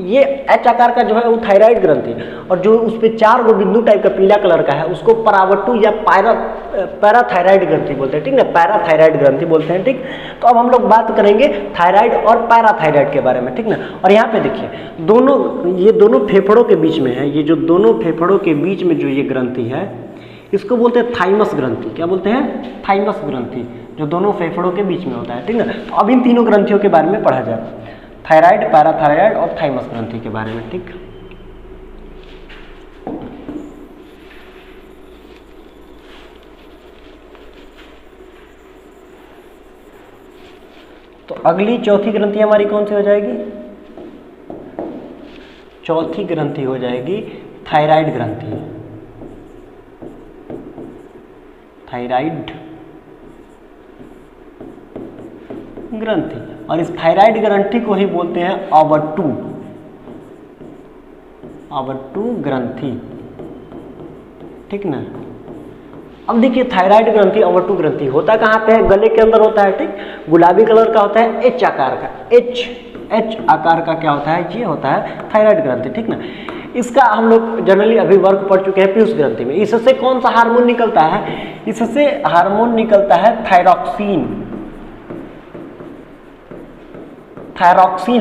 ये एच आकार का जो है वो थायराइड ग्रंथि, और जो उस पर 4 गो बिंदु टाइप का पीला कलर का है उसको परावट्टू या पैराथायराइड ग्रंथि बोलते हैं, ठीक ना। पैराथायराइड ग्रंथि बोलते हैं, ठीक। तो अब हम लोग बात करेंगे थायराइड और पैराथायराइड के बारे में, ठीक ना। और यहाँ पे देखिए ये दोनों फेफड़ों के बीच में है, ये जो दोनों फेफड़ों के बीच में जो ये ग्रंथि है इसको बोलते हैं थाइमस ग्रंथि। क्या बोलते हैं? थाइमस ग्रंथि, जो दोनों फेफड़ों के बीच में होता है, ठीक ना। तो अब इन तीनों ग्रंथियों के बारे में पढ़ा जाए, थायराइड, पैराथायराइड और थाइमस ग्रंथि के बारे में, ठीक। तो अगली चौथी ग्रंथि हमारी कौन सी हो जाएगी? चौथी ग्रंथि हो जाएगी थायराइड ग्रंथि। थायराइड ग्रंथि, और इस थायराइड ग्रंथि को ही बोलते हैं अवटू ग्रंथि, ठीक ना। अब देखिए थायराइड ग्रंथि, अवटू ग्रंथि होता कहाँ पे है? गले के अंदर होता है, ठीक। गुलाबी कलर का होता है, एच आकार का, एच आकार का क्या होता है? ये होता है थायराइड ग्रंथि, ठीक ना। इसका हम लोग जनरली अभी वर्ग पढ़ चुके हैं पीयूष ग्रंथि में। इससे कौन सा हार्मोन निकलता है? इससे हार्मोन निकलता है थायरॉक्सिन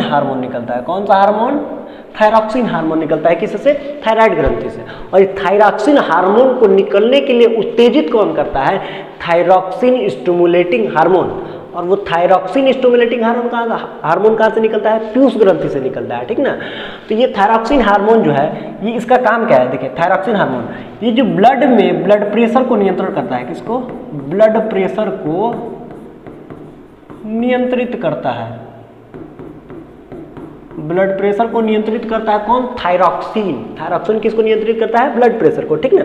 हार्मोन निकलता है। कौन सा हार्मोन? थायरॉक्सिन हार्मोन निकलता है। किससे? थायराइड ग्रंथि से। और इस थायरॉक्सिन हार्मोन को निकलने के लिए उत्तेजित कौन करता है? Thyroxine stimulating hormone. और वो थायरॉक्सिन स्टिमुलेटिंग हार्मोन कहाँ से निकलता है? पीयूष ग्रंथि से निकलता है, ठीक ना। तो ये थायरॉक्सिन हार्मोन जो है ये इसका काम क्या है? देखिए थायरॉक्सिन हार्मोन ये जो ब्लड में ब्लड प्रेशर को नियंत्रण करता है, किसको? ब्लड प्रेशर को नियंत्रित करता है। ब्लड प्रेशर को नियंत्रित करता है कौन? थायरॉक्सिन। थायरॉक्सिन किसको नियंत्रित करता है? ब्लड प्रेशर को, ठीक ना।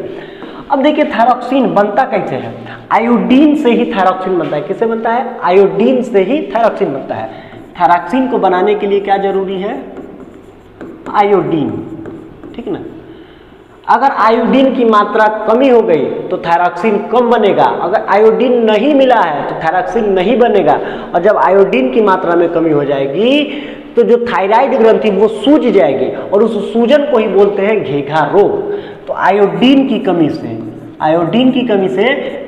अब देखिए थायरॉक्सिन बनता कैसे है? आयोडीन से ही थायरॉक्सिन बनता है। किससे बनता है? आयोडीन से ही थायरॉक्सिन बनता है। थायरॉक्सिन को बनाने के लिए क्या जरूरी है? आयोडीन, ठीक ना। अगर आयोडीन की मात्रा कमी हो गई तो थायरॉक्सिन कम बनेगा। अगर आयोडीन नहीं मिला है तो थायरॉक्सिन नहीं बनेगा। और जब आयोडीन की मात्रा में कमी हो जाएगी तो जो थायराइड ग्रंथि वो सूज जाएगी और उस सूजन को ही बोलते हैं घेघा रोग। तो आयोडीन की कमी से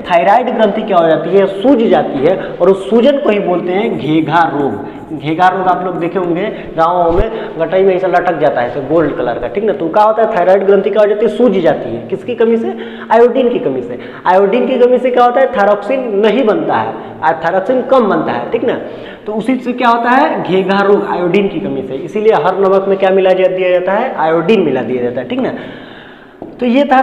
थायराइड ग्रंथि क्या हो जाती है? सूज जाती है और उस सूजन को ही बोलते हैं घेघा रोग। घेघा रोग आप लोग देखे होंगे गाँवों में, गटाई में ऐसा लटक जाता है, तो गोल्ड कलर का, ठीक ना। तो क्या होता है? थायराइड ग्रंथि क्या हो जाती है? सूज जाती है। किसकी कमी से? आयोडीन की कमी से। आयोडीन की कमी से क्या होता है? थायरॉक्सिन नहीं बनता है, थायरॉक्सिन कम बनता है, ठीक ना। तो उसी से क्या होता है? घेघा रोग, आयोडीन की कमी से। इसीलिए हर नमक में क्या मिला दिया जाता है? आयोडीन मिला दिया जाता है, ठीक ना। तो ये था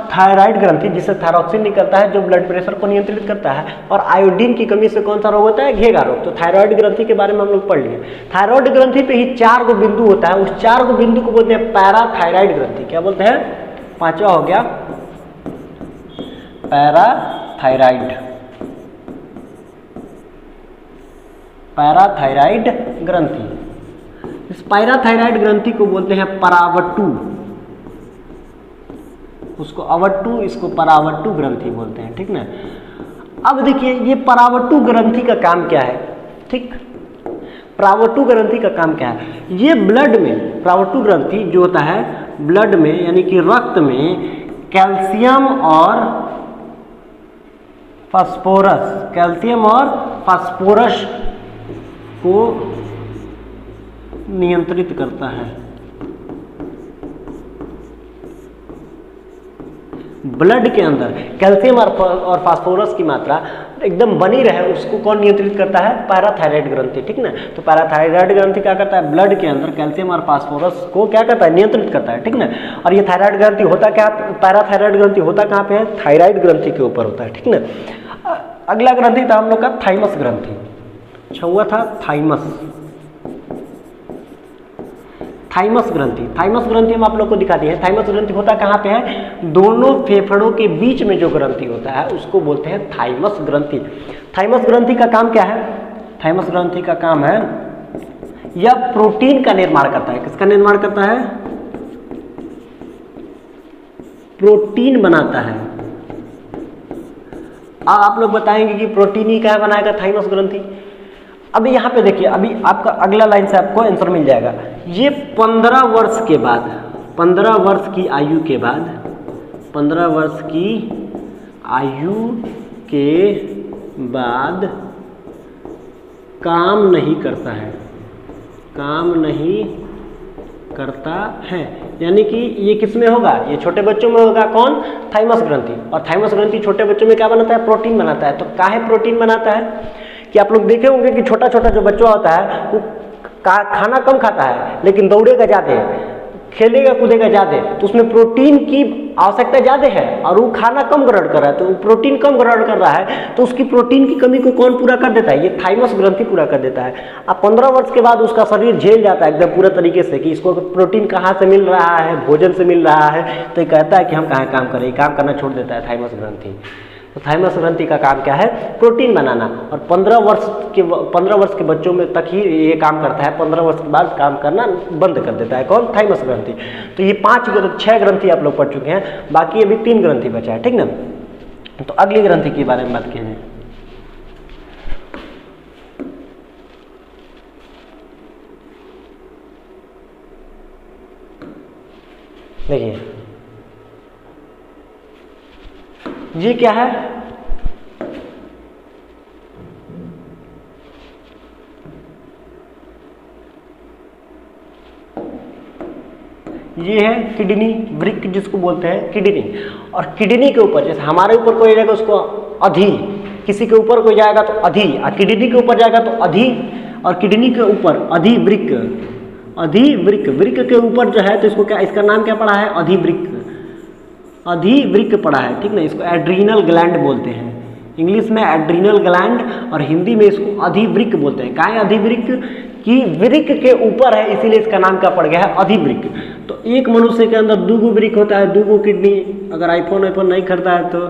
थायराइड ग्रंथि जिससे थायरॉक्सिन निकलता है जो ब्लड प्रेशर को नियंत्रित करता है। और आयोडीन की कमी से कौन सा रोग होता है? घेघा रोग। तो थायराइड ग्रंथि के बारे में हम लोग पढ़ लिए। थायराइड ग्रंथि पे ही 4 गो बिंदु होता है, उस 4 गो बिंदु को बोलते हैं पैराथायराइड ग्रंथि। क्या बोलते हैं? 5वां हो गया पैराथायराइड ग्रंथि। इस पैराथायराइड ग्रंथि को बोलते हैं परावट्टू। उसको अवट्टू, इसको परावट्टू ग्रंथि बोलते हैं, ठीक ना। अब देखिए ये परावट्टू ग्रंथि का काम क्या है? ठीक, परावट्टू ग्रंथि का काम क्या है? ये ब्लड में, परावट्टू ग्रंथि जो होता है ब्लड में यानी कि रक्त में कैल्शियम और फास्फोरस को नियंत्रित करता है। ब्लड के अंदर कैल्शियम और फास्फोरस की मात्रा एकदम बनी रहे, उसको कौन नियंत्रित करता है? पैराथायराइड ग्रंथि, ठीक ना। तो पैराथायराइड ग्रंथि क्या करता है? ब्लड के अंदर कैल्शियम और फास्फोरस को क्या करता है? नियंत्रित करता है, ठीक ना। और ये थायराइड ग्रंथि होता क्या? पैराथायराइड ग्रंथि होता कहाँ पे है? थायराइड ग्रंथि के ऊपर होता है, ठीक ना। अगला ग्रंथि था हम लोग का थाइमस ग्रंथि। 6वां था थाइमस ग्रंथि। थाइमस ग्रंथि हम आप लोग को दिखा दिए हैं। थाइमस ग्रंथि होता कहाँ पे है? दोनों फेफड़ों के बीच में जो ग्रंथि होता है उसको बोलते हैं थाइमस ग्रंथि। थाइमस ग्रंथि का काम क्या है? थाइमस ग्रंथि का काम है यह प्रोटीन का निर्माण करता है। किसका निर्माण करता है? प्रोटीन बनाता है। आप लोग बताएंगे कि प्रोटीन ही क्या बनाएगा? थाइमस ग्रंथि। अभी यहाँ पे देखिए, अभी आपका अगला लाइन से आपको आंसर मिल जाएगा। ये 15 वर्ष के बाद, 15 वर्ष की आयु के बाद, 15 वर्ष की आयु के बाद काम नहीं करता है, काम नहीं करता है। यानी कि ये किस में होगा? ये छोटे बच्चों में होगा। कौन? थाइमस ग्रंथि। और थाइमस ग्रंथि छोटे बच्चों में क्या बनाता है? प्रोटीन बनाता है। तो काहे प्रोटीन बनाता है? कि आप लोग देखे होंगे कि छोटा छोटा जो बच्चा होता है वो खाना कम खाता है लेकिन दौड़ेगा ज़्यादा, खेलेगा कूदेगा ज़्यादा, तो उसमें प्रोटीन की आवश्यकता ज़्यादा है और वो खाना कम ग्रहण कर रहा है। तो प्रोटीन कम ग्रहण कर रहा है तो उसकी प्रोटीन की कमी को कौन पूरा कर देता है? ये थाइमस ग्रंथि पूरा कर देता है। अब 15 वर्ष के बाद उसका शरीर झेल जाता है एकदम पूरा तरीके से कि इसको प्रोटीन कहाँ से मिल रहा है? भोजन से मिल रहा है। तो ये कहता है कि हम कहाँ काम करें, काम करना छोड़ देता है थाइमस ग्रंथि। तो थाइमस ग्रंथि का काम क्या है? प्रोटीन बनाना। और 15 वर्ष के बच्चों में तक ही ये काम करता है। 15 वर्ष के बाद काम करना बंद कर देता है। कौन? थाइमस ग्रंथि। तो ये 6 ग्रंथि आप लोग पढ़ चुके हैं, बाकी अभी 3 ग्रंथि बचा है, ठीक ना। तो अगली ग्रंथि के बारे में बात कीजिए। देखिए ये क्या है? ये है किडनी, वृक्क जिसको बोलते हैं किडनी। और किडनी के ऊपर जैसे हमारे ऊपर कोई रहेगा उसको अधि, किसी के ऊपर कोई जाएगा तो अधि, किडनी के ऊपर जाएगा तो अधि, और किडनी के ऊपर अधिवृक्क, अधिवृक्क, वृक्क के ऊपर जो है तो इसको क्या, इसका नाम क्या पड़ा है, अधिवृक्क, अधिवृक्क पड़ा है, ठीक ना। इसको एड्रीनल ग्लैंड बोलते हैं, इंग्लिश में एड्रीनल ग्लैंड और हिंदी में इसको अधिवृक्क बोलते हैं। क्या है अधिवृक्क, कि वृक्क के ऊपर है, इसीलिए इसका नाम क्या पड़ गया है, अधिवृक्क। तो एक मनुष्य के अंदर 2 वृक्क होता है, 2 किडनी, अगर आईफोन नहीं खरीदा है तो,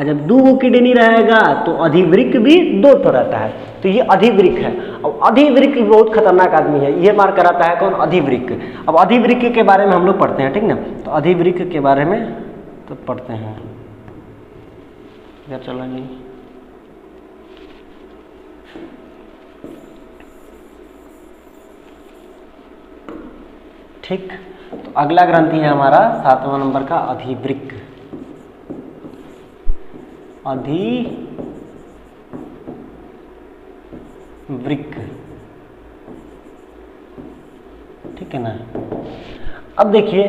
जब 2 किडनी रहेगा तो अधिवृक्क भी 2 तो रहता है, तो ये अधिवृक्क है। अब अधिवृक्क बहुत खतरनाक आदमी है, ये मार कराता है कौन, अधिवृक्क। अब अधिवृक्क के बारे में हम लोग पढ़ते हैं, ठीक ना। तो अधिवृक्क के बारे में तो पढ़ते हैं, इधर चला नहीं, ठीक। तो अगला ग्रंथि है हमारा 7वां नंबर का अधिवृक्क, अधिवृक्क, ठीक है ना। अब देखिए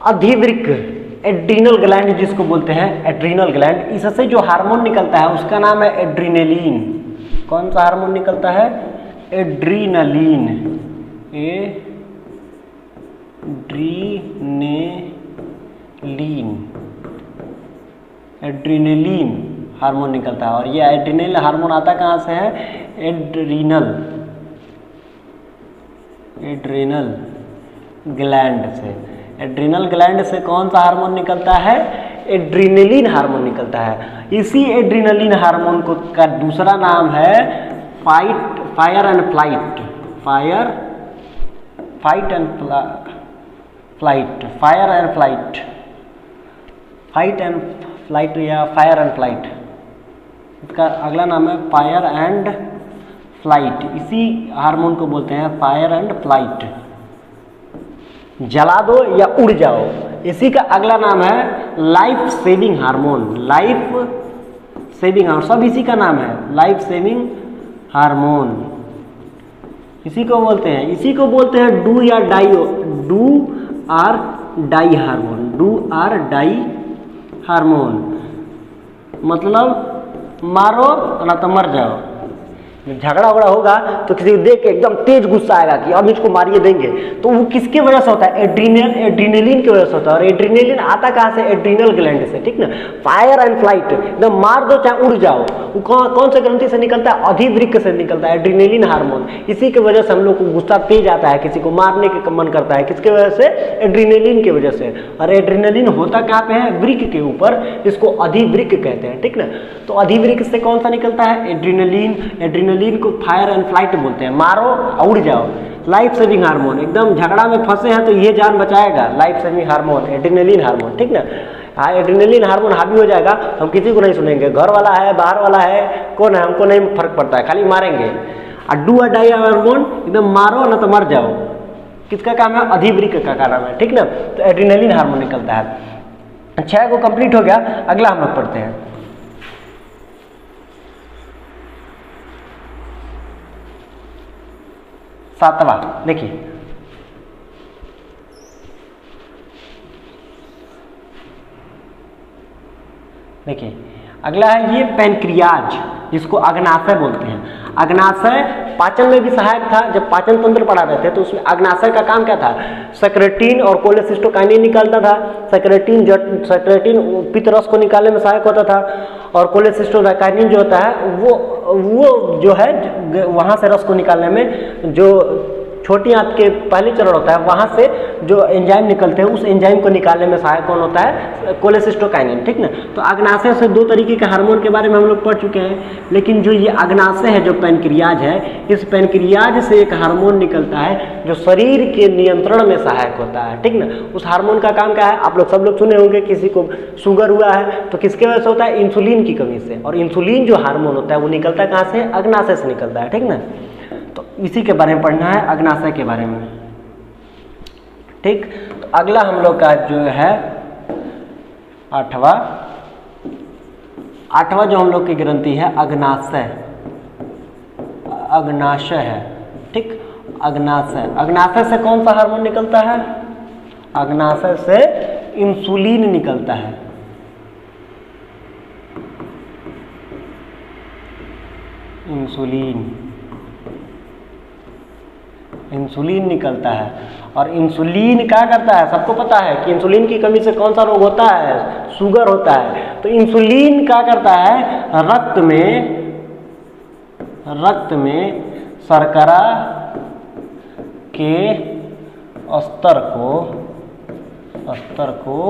अधिवृक्क, एड्रीनल ग्लैंड जिसको बोलते हैं, एड्रीनल ग्लैंड, इससे जो हार्मोन निकलता है उसका नाम है एड्रीनलिन। कौन सा हार्मोन निकलता है, एड्रीनलिन, एड्रीनलिन, एड्रीनलिन हार्मोन निकलता है। और ये एड्रीनल हार्मोन आता कहाँ से है, एड्रीनल, एड्रीनल ग्लैंड से। एड्रीनल ग्लैंड से कौन सा हार्मोन निकलता है, एड्रीनलिन हार्मोन निकलता है। इसी एड्रीनलिन हार्मोन को का दूसरा नाम है fire and flight, fire, fight and flight, fire and flight, fight and flight या फायर एंड फ्लाइट, इसका अगला नाम है फायर एंड फ्लाइट। इसी हार्मोन को बोलते हैं फायर एंड फ्लाइट, जला दो या उड़ जाओ। इसी का अगला नाम है life saving hormone, life saving hormone, सब इसी का नाम है लाइफ सेविंग हार्मोन, इसी को बोलते हैं। इसी को बोलते हैं डू या die, do or die hormone, do or die hormone, मतलब मारो ना तो मर जाओ। झगड़ा वगड़ा होगा तो किसी को देख के एकदम तेज गुस्सा आएगा कि अब इसको मारिए देंगे, तो वो किसके वजह से होता है, एड्रीनलिन की वजह से होता है। और एड्रीनलिन आता कहाँ से, एड्रीनल ग्लैंड से, ठीक ना। फायर एंड फ्लाइट, एकदम मार दो चाहे उड़ जाओ, वो कौन से ग्रंथि से निकलता है, अधिवृक्क से निकलता है एड्रीनलिन हार्मोन। इसी की वजह से हम लोग को गुस्सा तेज आता है, किसी को मारने के मन करता है, किसके वजह से, एड्रीनलिन की वजह से। और एड्रीनलिन होता कहाँ पे है, वृक्क के ऊपर, इसको अधिवृक्क कहते हैं, ठीक ना। तो अधिवृक्क से कौन सा निकलता है, एड्रीनलिन। एड्रीनलिन को फायर एंड फ्लाइट बोलते हैं, मारो उड़ जाओ। लाइफ सेविंग हार्मोन, एकदम झगड़ा में फंसे हैं तो ये जान बचाएगा, life saving hormone adrenaline hormone, ठीक ना। हाँ, एड्रीनलिन हार्मोन हावी हो जाएगा तो हम किसी को नहीं सुनेंगे, घर वाला है बाहर वाला है कौन है, हमको नहीं फर्क पड़ता है, खाली मारेंगे। और डू और डाई हार्मोन, एकदम मारो ना तो मर जाओ, किसका काम है, अधिवृक्क का काम है, ठीक ना। तो एड्रीनलिन हार्मोन निकलता है। 6 को कंप्लीट हो गया, अगला हम लोग पढ़ते हैं 7वां। देखिए अगला है ये पैनक्रियाज, जिसको अग्नाशय बोलते हैं। अग्नाशय पाचन में भी सहायक था, जब पाचन तंत्र पढ़ा रहे थे तो उसमें अग्नाशय का काम क्या था, सेक्रेटिन और कोलेसिस्टोकाइनिन निकालता था। सेक्रेटिन पित्तरस को निकालने में सहायक होता था, और कोलेसिस्टोकाइनिन जो होता है वो जो है वहाँ से रस को निकालने में, जो छोटी आंत के पहले चरण होता है वहाँ से जो एंजाइम निकलते हैं उस एंजाइम को निकालने में सहायक कौन होता है, कोलेसिस्टोकाइनिन, ठीक ना। तो अग्नाशय से 2 तरीके के हार्मोन के बारे में हम लोग पढ़ चुके हैं, लेकिन जो ये अग्नाशय है, जो पैनक्रियाज है, इस पैनक्रियाज से एक हार्मोन निकलता है जो शरीर के नियंत्रण में सहायक होता है, ठीक ना। उस हार्मोन का काम क्या है, आप लोग सब लोग सुने होंगे, किसी को शुगर हुआ है तो किसके वजह से होता है, इंसुलिन की कमी से। और इंसुलिन जो हार्मोन होता है वो निकलता है कहाँ से, अग्नाशय से निकलता है, ठीक ना। तो इसी के बारे में पढ़ना है, अग्नाशय के बारे में, ठीक। तो अगला हम लोग का जो है 8वां जो हम लोग की ग्रंथि है अग्नाशय, अग्नाशय है, ठीक। अग्नाशय से कौन सा हार्मोन निकलता है, अग्नाशय से इंसुलिन निकलता है, इंसुलिन, इंसुलिन निकलता है। और इंसुलिन क्या करता है, सबको पता है कि इंसुलिन की कमी से कौन सा रोग होता है, शुगर होता है। तो इंसुलिन क्या करता है, रक्त में शर्करा के स्तर को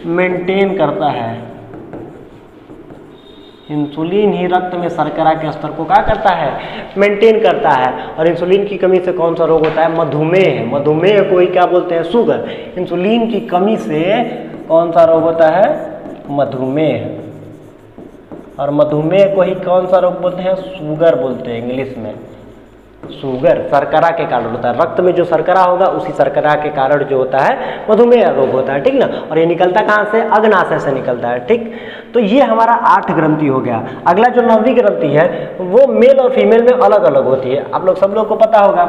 मेंटेन करता है। इंसुलिन ही रक्त में शर्करा के स्तर को क्या करता है, मेंटेन करता है। और इंसुलिन की कमी से कौन सा रोग होता है, मधुमेह। मधुमेह को ही क्या बोलते हैं, शुगर। इंसुलिन की कमी से कौन सा रोग होता है, मधुमेह। और मधुमेह को ही कौन सा रोग बोलते हैं, शुगर बोलते हैं इंग्लिश में। शुगर शर्करा के कारण होता है, रक्त में जो शर्करा होगा उसी शर्करा के कारण जो होता है मधुमेह रोग होता है, ठीक ना। और ये निकलता कहाँ से, अग्नाशय से निकलता है, ठीक। तो ये हमारा 8 ग्रंथि हो गया। अगला जो 9वीं ग्रंथि है वो मेल और फीमेल में अलग अलग होती है, आप लोग सब लोग को पता होगा।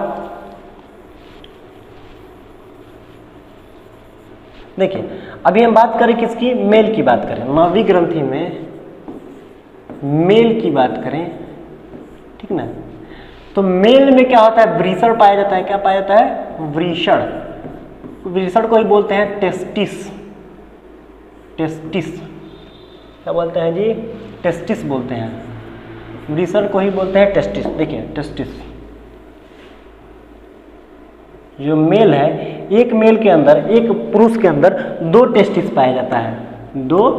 देखिए अभी हम बात करें किसकी, मेल की बात करें। 9वीं ग्रंथि में मेल की बात करें, ठीक ना। तो मेल में क्या होता है, वृषण पाया जाता है। क्या पाया जाता है, वृषण। वृषण को ही बोलते हैं टेस्टिस। टेस्टिस क्या बोलते हैं जी, टेस्टिस बोलते हैं। वृषण को ही बोलते हैं टेस्टिस। देखिए टेस्टिस जो मेल है, एक मेल के अंदर, एक पुरुष के अंदर 2 टेस्टिस पाया जाता है, 2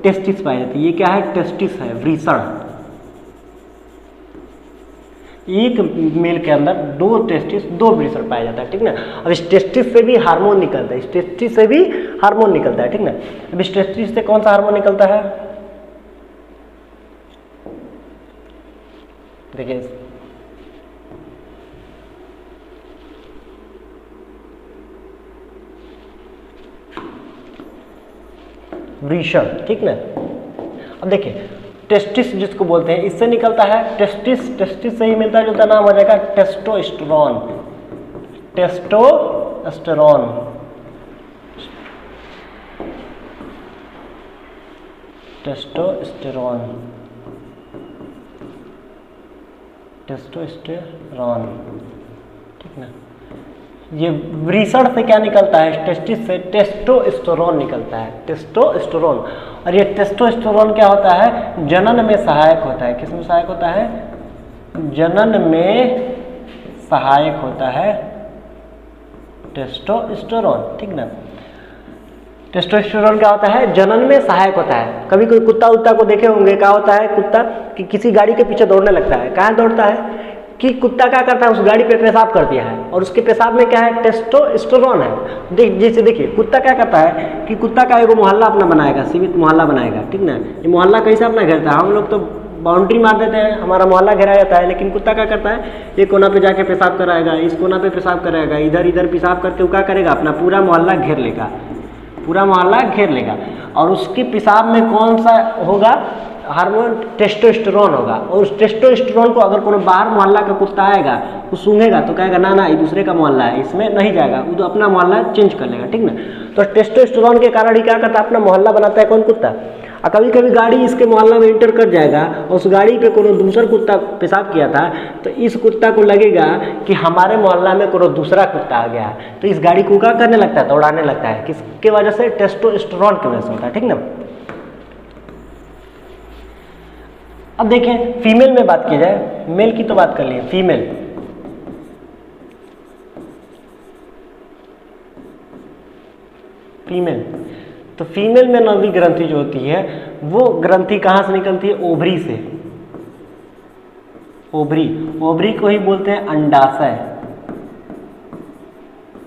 टेस्टिस पाए जाते हैं। ये क्या है, टेस्टिस है, वृषण। एक मेल के अंदर 2 टेस्टिस, 2 वृषण पाया जाता है, ठीक ना। अब इस टेस्टिस से भी हार्मोन निकलता है, इस टेस्टिस से भी हार्मोन निकलता है, ठीक ना। अब इस टेस्टिस से कौन सा हार्मोन निकलता है, देखिए वृषण, ठीक ना। अब देखिए टेस्टिस जिसको बोलते हैं, इससे निकलता है टेस्टिस। टेस्टिस से ही मिलता जुलता नाम हो जाएगा टेस्टोस्टेरोन। टेस्टोस्टेरोन, टेस्टोस्टेरोन, टेस्टोस्टेरोन, ठीक ना। ये वृषण से क्या निकलता है, टेस्टिस से टेस्टोस्टेरोन निकलता है, टेस्टोस्टेरोन। और ये टेस्टोस्टेरोन क्या होता है, जनन में सहायक होता है। किस में सहायक होता है, जनन में सहायक होता है टेस्टोस्टेरोन, ठीक ना। टेस्टोस्टेरोन क्या होता है, जनन में सहायक होता है। कभी कोई कुत्ता उत्ता को देखे होंगे, क्या होता है, कुत्ता कि किसी गाड़ी के पीछे दौड़ने लगता है। कहाँ दौड़ता है कि कुत्ता क्या करता है, उस गाड़ी पे पेशाब कर दिया है, और उसके पेशाब में क्या है, टेस्टोस्टेरोन है। जैसे देखिए कुत्ता क्या करता है कि कुत्ता का एक मोहल्ला अपना बनाएगा, सीमित मोहल्ला बनाएगा, ठीक ना। ये मोहल्ला कैसे अपना घेरता है, हम लोग तो बाउंड्री मार देते हैं, हमारा मोहल्ला घेरा जाता है। लेकिन कुत्ता क्या करता है, एक कोना पे जाके पेशाब कराएगा, इस कोना पे पेशाब कराएगा, इधर इधर पेशाब करके वो क्या करेगा, अपना पूरा मोहल्ला घेर लेगा, पूरा मोहल्ला घेर लेगा। और उसके पेशाब में कौन सा होगा, हार्मोन टेस्टोस्टेरोन होगा। और उस टेस्टोस्टेरोन को अगर कोई बाहर मोहल्ला का कुत्ता आएगा, वो सूंघेगा तो कहेगा ना ना ये दूसरे का मोहल्ला है, इसमें नहीं जाएगा, वो तो अपना मोहल्ला चेंज कर लेगा, ठीक ना। तो टेस्टोस्टेरोन के कारण ही क्या करता है, अपना मोहल्ला बनाता है कौन, कुत्ता। और कभी कभी गाड़ी इसके मोहल्ला में एंटर कर जाएगा और उस गाड़ी पे कोई दूसरा कुत्ता पेशाब किया था, तो इस कुत्ता को लगेगा कि हमारे मोहल्ला में कोई दूसरा कुत्ता आ गया, तो इस गाड़ी को क्या करने लगता है, दौड़ाने लगता है। किसके वजह से, टेस्टोस्टेरोन की वजह से होता है, ठीक ना। अब देखें फीमेल में बात की जाए, मेल की तो बात कर लिए, फीमेल। फीमेल तो फीमेल में 9वीं ग्रंथि जो होती है वो ग्रंथि कहाँ से निकलती है, ओवरी से। ओवरी, ओवरी को ही बोलते हैं अंडाशय,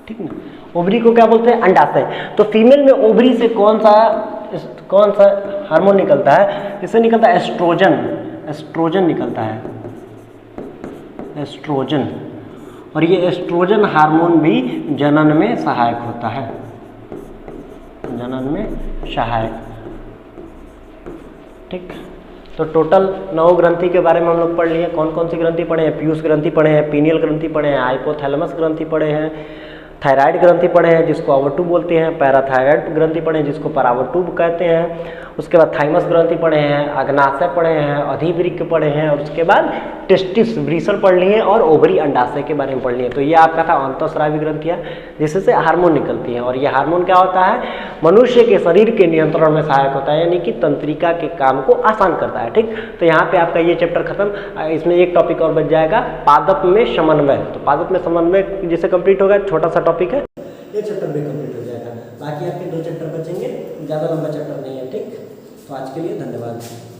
ठीक ना। ओवरी को क्या बोलते हैं, अंडाशय। तो फीमेल में ओवरी से कौन सा हार्मोन निकलता है, इससे निकलता है एस्ट्रोजन। एस्ट्रोजन निकलता है, एस्ट्रोजन। और ये एस्ट्रोजन हार्मोन भी जनन में सहायक होता है, जनन में सहायक, ठीक। तो टोटल 9 ग्रंथि के बारे में हम लोग पढ़ लिए। कौन कौन सी ग्रंथि पढ़े हैं, पीयूष ग्रंथि पढ़े हैं, पीनियल ग्रंथि पढ़े हैं, हाइपोथैलेमस ग्रंथि पढ़े हैं, थायराइड ग्रंथि पढ़े हैं जिसको अवटूब बोलते हैं, पैराथायराइड ग्रंथि पढ़े हैं जिसको परावटूब कहते हैं, उसके बाद थाइमस ग्रंथि पढ़े हैं, अग्नाशय पढ़े हैं, अधिवृक्क पढ़े हैं, और उसके बाद टेस्टिस वृषण पढ़ लिए और ओवरी अंडाशय के बारे में पढ़ लिए। तो ये आपका था अंतःस्रावी ग्रंथियाँ जिससे हार्मोन निकलती हैं, और ये हार्मोन क्या होता है, मनुष्य के शरीर के नियंत्रण में सहायक होता है, यानी कि तंत्रिका के काम को आसान करता है। ठीक, तो यहाँ पे आपका ये चैप्टर खत्म। इसमें एक टॉपिक और बच जाएगा, पादप में समन्वय। तो पादप में समन्वय जिसे कंप्लीट होगा, छोटा सा टॉपिक है, ये चैप्टर भी कंप्लीट हो जाएगा। बाकी आपके 2 चैप्टर बचेंगे, ज़्यादा लंबा चैप्टर नहीं है। ठीक, तो आज के लिए धन्यवाद।